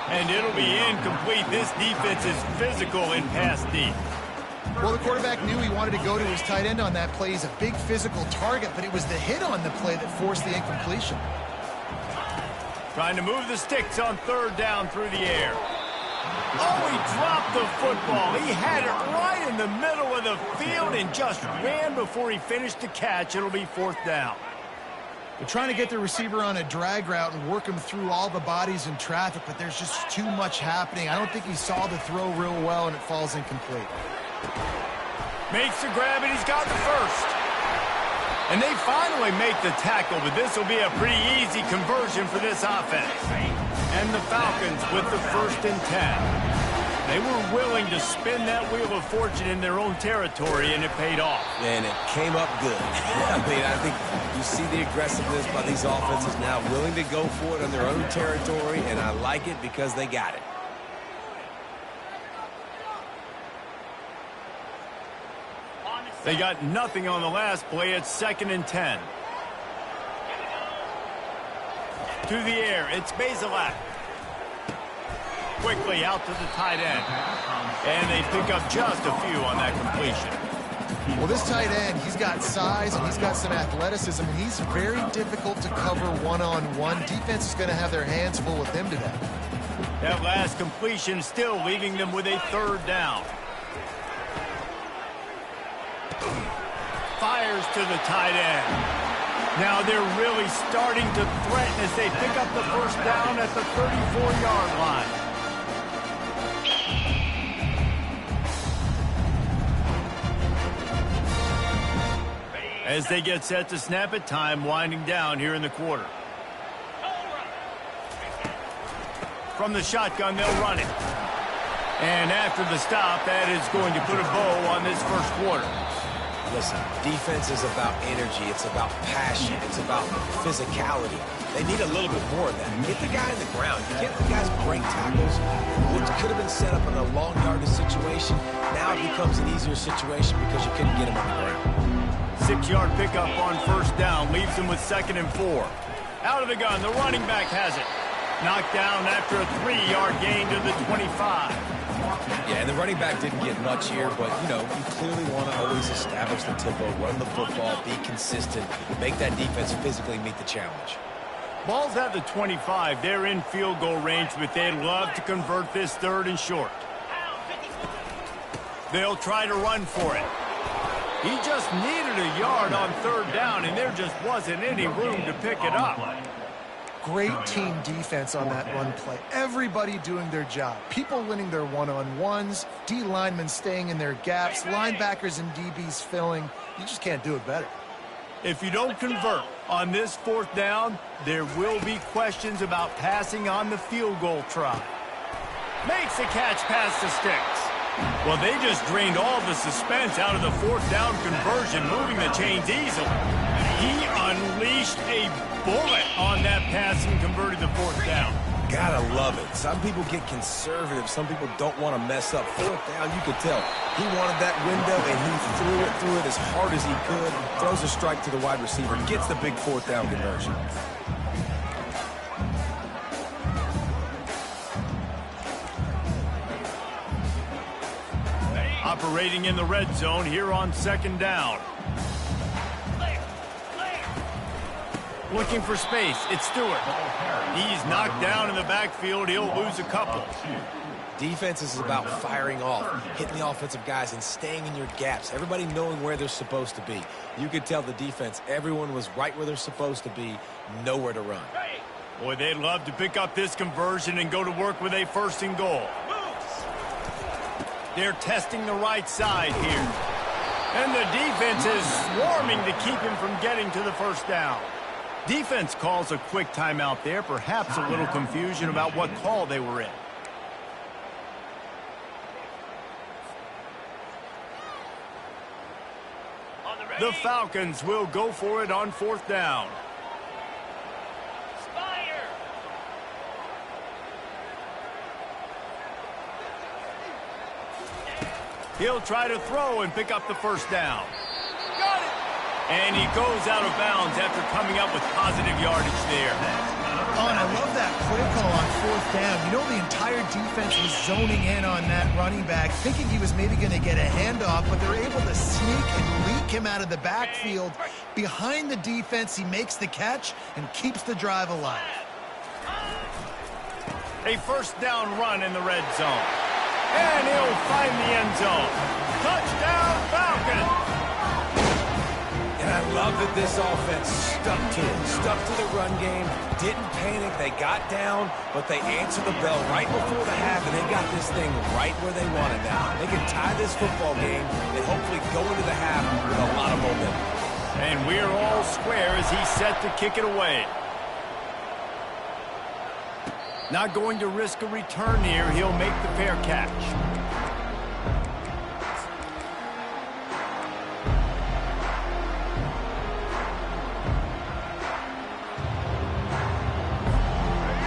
And it'll be incomplete. This defense is physical in pass deep. Well, the quarterback knew he wanted to go to his tight end on that play. He's a big physical target, but it was the hit on the play that forced the incompletion. Trying to move the sticks on third down through the air. Oh, he dropped the football. He had it right in the middle of the field and just ran before he finished the catch. It'll be fourth down. They're trying to get the receiver on a drag route and work him through all the bodies in traffic, but there's just too much happening. I don't think he saw the throw real well, and it falls incomplete. Makes the grab, and he's got the first. And they finally make the tackle, but this will be a pretty easy conversion for this offense. And the Falcons with the 1st and 10. They were willing to spin that wheel of fortune in their own territory, and it paid off. And it came up good. I mean, I think you see the aggressiveness by these offenses now, willing to go for it on their own territory, and I like it because they got it. They got nothing on the last play. It's 2nd and 10. To the air, it's Bazelak. Quickly out to the tight end. And they pick up just a few on that completion. Well, this tight end, he's got size and he's got some athleticism, and he's very difficult to cover one-on-one. Defense is going to have their hands full with him today. That last completion still leaving them with a 3rd down. Fires to the tight end. Now they're really starting to threaten as they pick up the 1st down at the 34-yard line. As they get set to snap it, time winding down here in the quarter. From the shotgun, they'll run it. And after the stop, that is going to put a bow on this first quarter. Listen, defense is about energy. It's about passion. It's about physicality. They need a little bit more of that. Get the guy in the ground. You get the guys break tackles. What could have been set up in a long yardage situation, now it becomes an easier situation because you couldn't get him on the ground. 6-yard pickup on first down leaves them with 2nd and 4. Out of the gun, the running back has it. Knocked down after a 3-yard gain to the 25. Yeah, and the running back didn't get much here, but, you know, you clearly want to always establish the tempo, run the football, be consistent, make that defense physically meet the challenge. Ball's at the 25. They're in field goal range, but they'd love to convert this 3rd and short. They'll try to run for it. He just needed a yard on 3rd down, and there just wasn't any room to pick it up. Great team defense on that run play. Everybody doing their job. People winning their one-on-ones, D linemen staying in their gaps, linebackers and DBs filling. You just can't do it better. If you don't convert on this 4th down, there will be questions about passing on the field goal try. Makes the catch past the sticks. Well, they just drained all the suspense out of the 4th down conversion, moving the chains easily. He unleashed a bullet on that pass and converted the 4th down. Gotta love it. Some people get conservative. Some people don't want to mess up. 4th down, you could tell. He wanted that window, and he threw it as hard as he could. Throws a strike to the wide receiver. Gets the big 4th down conversion. Operating in the red zone here on 2nd down. Looking for space. It's Stewart. He's knocked down in the backfield. He'll lose a couple. Defense is about firing off, hitting the offensive guys, and staying in your gaps. Everybody knowing where they're supposed to be. You could tell the defense, everyone was right where they're supposed to be, nowhere to run. Boy, they'd love to pick up this conversion and go to work with a 1st and goal. They're testing the right side here. And the defense is swarming to keep him from getting to the 1st down. Defense calls a quick timeout there, perhaps a little confusion about what call they were in. The Falcons will go for it on 4th down. He'll try to throw and pick up the 1st down. Got it! And he goes out of bounds after coming up with positive yardage there. Oh, and I love that play call on 4th down. You know, the entire defense was zoning in on that running back, thinking he was maybe going to get a handoff, but they're able to sneak and leak him out of the backfield. Behind the defense, he makes the catch and keeps the drive alive. A 1st down run in the red zone. And he'll find the end zone. Touchdown, Falcons! And I love that this offense stuck to it, stuck to the run game, didn't panic, they got down, but they answered the bell right before the half, and they got this thing right where they want it now. They can tie this football game and hopefully go into the half with a lot of momentum. And we're all square as he's set to kick it away. Not going to risk a return here. He'll make the fair catch.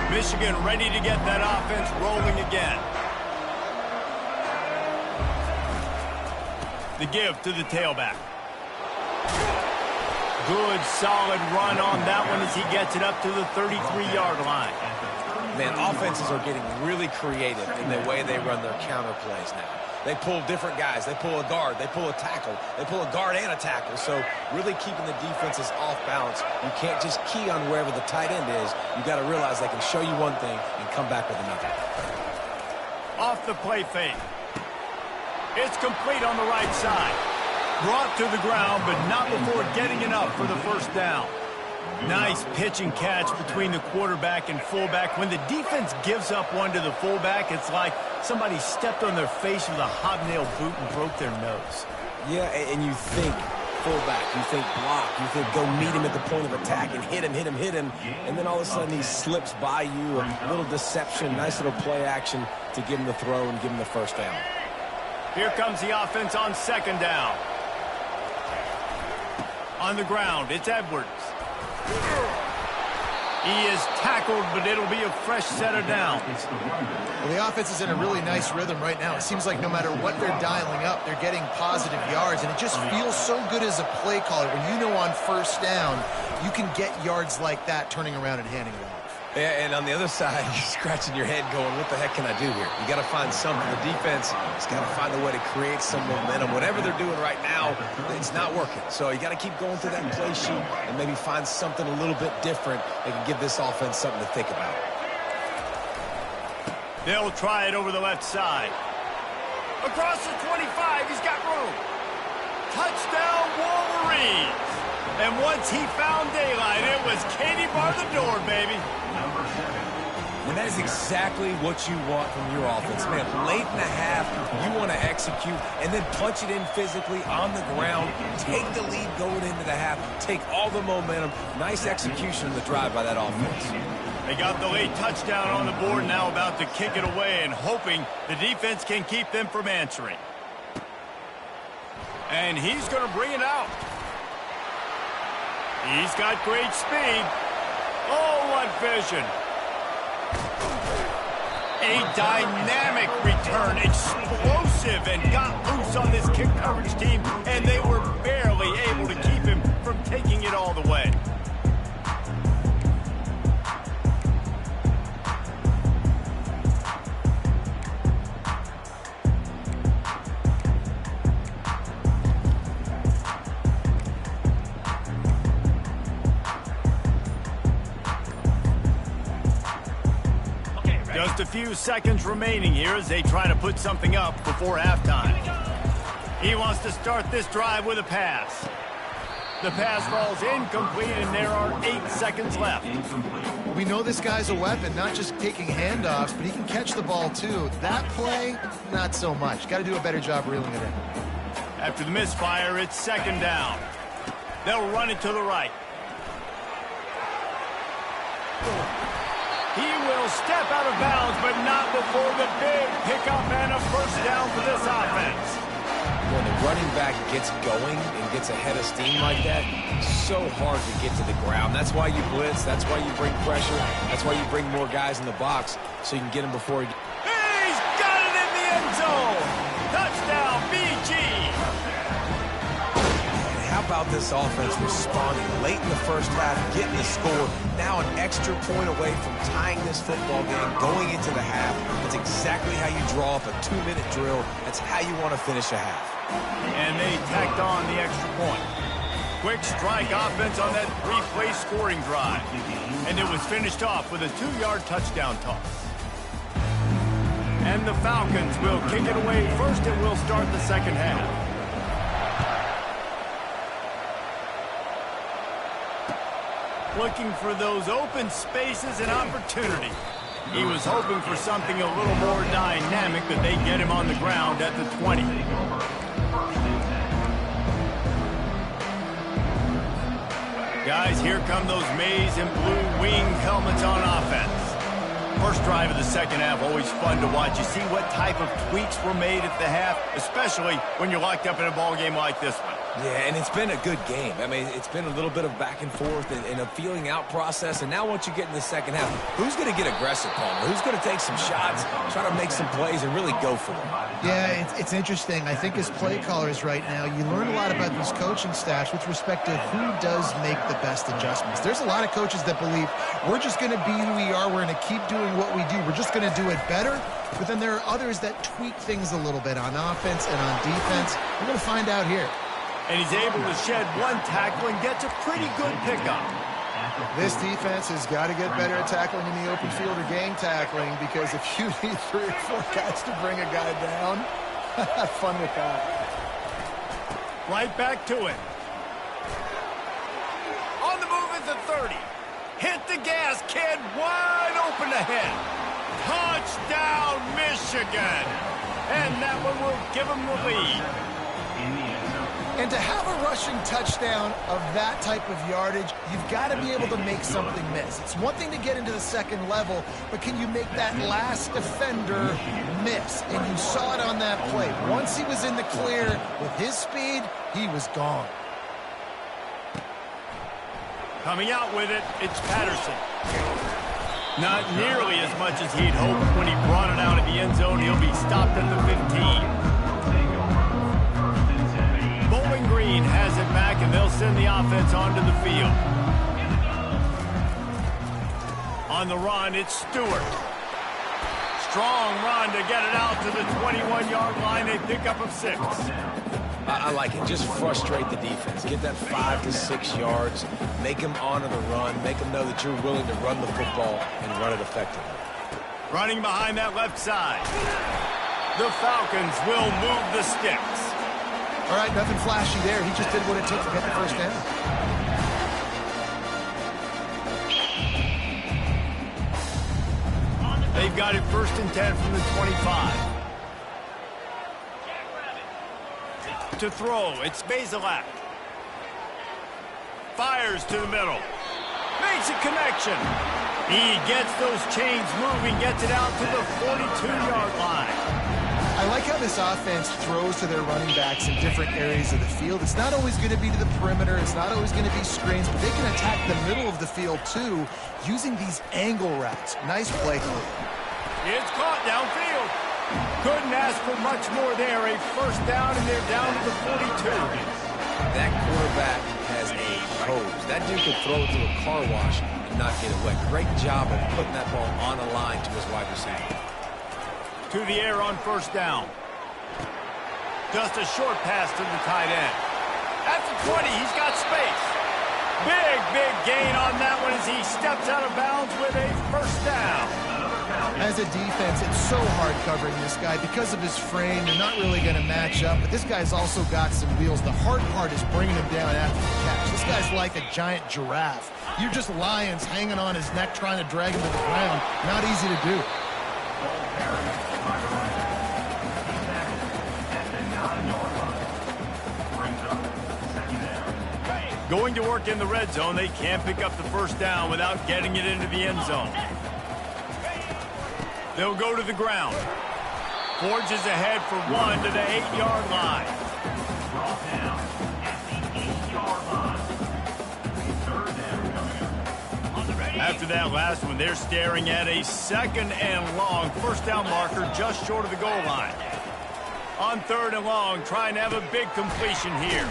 Michigan ready to get that offense rolling again. The give to the tailback. Good, solid run on that one as he gets it up to the 33-yard line. Man, offenses are getting really creative in the way they run their counter plays now. They pull different guys. They pull a guard. They pull a tackle. They pull a guard and a tackle. So really keeping the defenses off balance. You can't just key on wherever the tight end is. You got to realize they can show you one thing and come back with another. Off the play fake. It's complete on the right side. Brought to the ground, but not before getting enough for the 1st down. Nice pitch and catch between the quarterback and fullback. When the defense gives up one to the fullback, it's like somebody stepped on their face with a hobnail boot and broke their nose. Yeah, and you think fullback. You think block. You think go meet him at the point of attack and hit him. And then all of a sudden he slips by you. A little deception, nice little play action to give him the throw and give him the first down. Here comes the offense on second down. On the ground, it's Edwards. He is tackled, but it'll be a fresh set of downs. Well, the offense is in a really nice rhythm right now. It seems like no matter what they're dialing up, they're getting positive yards, and it just feels so good as a play caller when you know on first down you can get yards like that turning around and handing it off. Yeah, and on the other side, you're scratching your head going, what the heck can I do here? You got to find something. The defense has got to find a way to create some momentum. Whatever they're doing right now, it's not working. So you got to keep going through that play sheet and maybe find something a little bit different that can give this offense something to think about. They'll try it over the left side. Across the 25, he's got room. Touchdown, Wolverines. And once he found daylight, it was Katie bar the door, baby. And that is exactly what you want from your offense, man. Late in the half, you want to execute and then punch it in physically on the ground. Take the lead going into the half. Take all the momentum. Nice execution of the drive by that offense. They got the late touchdown on the board, now about to kick it away and hoping the defense can keep them from answering. And he's going to bring it out. He's got great speed. Oh, what vision. A dynamic return, explosive, and got loose on this kick coverage team, and they were barely able to keep him from taking it all the way. Just a few seconds remaining here as they try to put something up before halftime. He wants to start this drive with a pass. The pass falls incomplete, and there are 8 seconds left. We know this guy's a weapon, not just taking handoffs, but he can catch the ball too. That play, not so much. Got to do a better job reeling it in. After the misfire, it's second down. They'll run it to the right. He will step out of bounds, but not before the big pickup and a first down for this offense. When the running back gets going and gets ahead of steam like that, so hard to get to the ground. That's why you blitz. That's why you bring pressure. That's why you bring more guys in the box so you can get him before he... He's got it in the end zone. Touchdown, BG. How about this offense responding late in the first half, getting the score, now an extra point away from tying this football game, going into the half. That's exactly how you draw up a 2-minute drill. That's how you want to finish a half. And they tacked on the extra point. Quick strike offense on that 3-play scoring drive. And it was finished off with a 2-yard touchdown toss. And the Falcons will kick it away first, and will start the second half. Looking for those open spaces and opportunity. He was hoping for something a little more dynamic, but they get him on the ground at the 20. Guys, here come those maize and blue winged helmets on offense. First drive of the second half, always fun to watch. You see what type of tweaks were made at the half, especially when you're locked up in a ball game like this one. Yeah, and it's been a good game. I mean, it's been a little bit of back and forth and a feeling out process. And now once you get in the second half, who's going to get aggressive, Palmer? Who's going to take some shots, try to make some plays, and really go for it? Yeah, it's interesting. I think as play callers right now, you learn a lot about these coaching staffs with respect to who does make the best adjustments. There's a lot of coaches that believe we're just going to be who we are. We're going to keep doing what we do. We're just going to do it better. But then there are others that tweak things a little bit on offense and on defense. We're going to find out here. And he's able to shed one tackle and gets a pretty good pickup. This defense has got to get better at tackling in the open field or game tackling, because if you need 3 or 4 guys to bring a guy down, have fun with that. Right back to it. On the move at the 30. Hit the gas, kid. Wide open ahead. Touchdown, Michigan. And that one will give them the lead. in the end zone. And to have a rushing touchdown of that type of yardage, you've got to be able to make something miss. It's one thing to get into the second level, but can you make that last defender miss? And you saw it on that play. Once he was in the clear with his speed, he was gone. Coming out with it, it's Patterson. Not nearly as much as he'd hoped when he brought it out of the end zone. He'll be stopped at the 15. Bowling Green has it back, and they'll send the offense onto the field. On the run, it's Stewart. Strong run to get it out to the 21-yard line. They pick up a 6. I like it. Just frustrate the defense. Get that 5 to 6 yards. Make them honor the run. Make them know that you're willing to run the football and run it effectively. Running behind that left side. The Falcons will move the sticks. All right, nothing flashy there. He just did what it took to get the first down. They've got it 1st and 10 from the 25. To throw, it's Bazelak. Fires to the middle. Makes a connection. He gets those chains moving, gets it out to the 42-yard line. I like how this offense throws to their running backs in different areas of the field. It's not always going to be to the perimeter. It's not always going to be screens, but they can attack the middle of the field, too, using these angle routes. Nice play. It's caught downfield. Couldn't ask for much more there. A first down, and they're down to the 42. That quarterback has a hose. That dude could throw it to a car wash and not get it wet. Great job of putting that ball on a line to his wide receiver. To the air on first down. Just a short pass to the tight end. At the 20, he's got space. Big gain on that one as he steps out of bounds with a first down. As a defense, it's so hard covering this guy because of his frame. They're not really going to match up, but this guy's also got some wheels. The hard part is bringing him down after the catch. This guy's like a giant giraffe. You're just lions hanging on his neck trying to drag him to the ground. Not easy to do. Going to work in the red zone, they can't pick up the first down without getting it into the end zone. They'll go to the ground. Forges ahead for 1 to the 8-yard line. Brought down at the 8-yard line. After that last one, they're staring at a 2nd and long. First down marker just short of the goal line. On 3rd and long, trying to have a big completion here.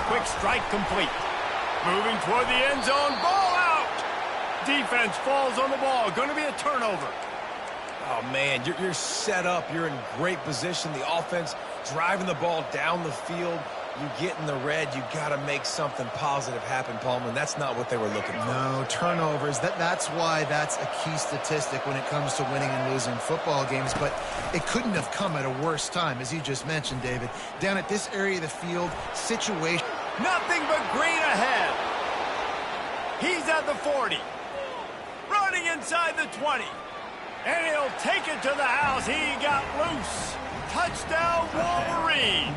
Quick strike complete. Moving toward the end zone. Ball out! Defense falls on the ball. Going to be a turnover. Oh, man, you're set up. You're in great position. The offense driving the ball down the field. You get in the red, you got to make something positive happen, Palmer, and that's not what they were looking for. No, turnovers. That's why that's a key statistic when it comes to winning and losing football games, but it couldn't have come at a worse time, as you just mentioned, David. Down at this area of the field, situation. Nothing but green ahead. He's at the 40. Running inside the 20. And he'll take it to the house. He got loose. Touchdown, Wolverine.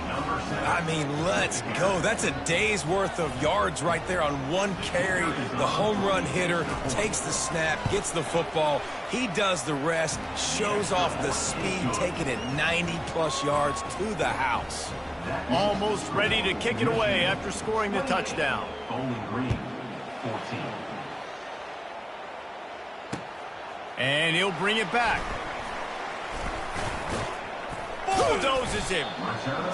I mean, let's go. That's a day's worth of yards right there on one carry. The home run hitter takes the snap, gets the football. He does the rest, shows off the speed, taking it 90-plus yards to the house. Almost ready to kick it away after scoring the touchdown. Bowling Green, 14. And he'll bring it back. Bulldozes him.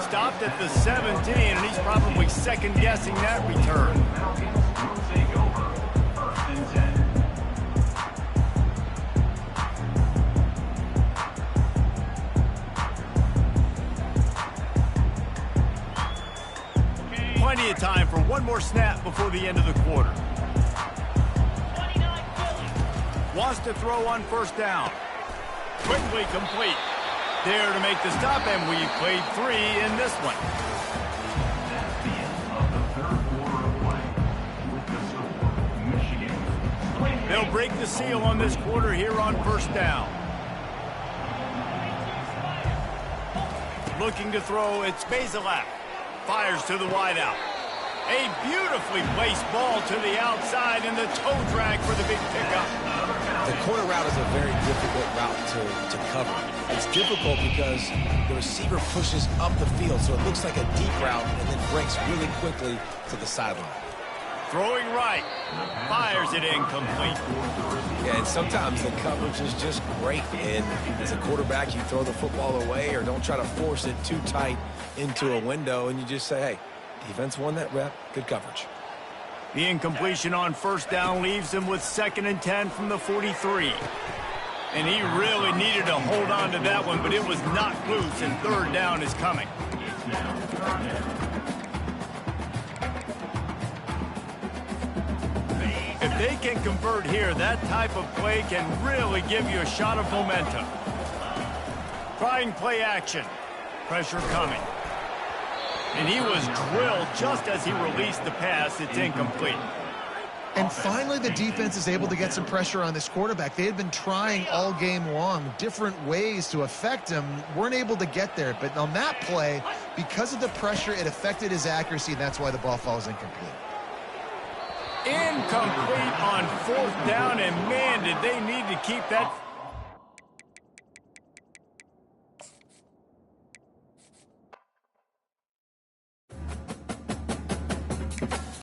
Stopped at the 17, and he's probably second-guessing that return. Falcons will take over 1st and 10. Plenty of time for one more snap before the end of the quarter. Wants to throw on first down. Quickly complete. There to make the stop, and we played 3 in this one. That's the end of the 3rd quarter of play. With the score, Michigan. They'll break the seal on this quarter here on first down. looking to throw. It's Basilak. Fires to the wideout. A beautifully placed ball to the outside, and the toe drag for the big pickup. The corner route is a very difficult route to cover. It's difficult because the receiver pushes up the field, so it looks like a deep route and then breaks really quickly to the sideline. Throwing right. Fires it incomplete. Yeah, and sometimes the coverage is just great. And as a quarterback, you throw the football away or don't try to force it too tight into a window, and you just say, hey, defense won that rep. Good coverage. The incompletion on first down leaves him with 2nd and 10 from the 43. And he really needed to hold on to that one, but it was knocked loose, and 3rd down is coming. It's now 3rd down. If they can convert here, that type of play can really give you a shot of momentum. Trying play action. Pressure coming. And he was drilled just as he released the pass. It's incomplete. And finally, the defense is able to get some pressure on this quarterback. They had been trying all game long different ways to affect him. Weren't able to get there. But on that play, because of the pressure, it affected his accuracy, and that's why the ball falls incomplete. Incomplete on 4th down, and man, did they need to keep that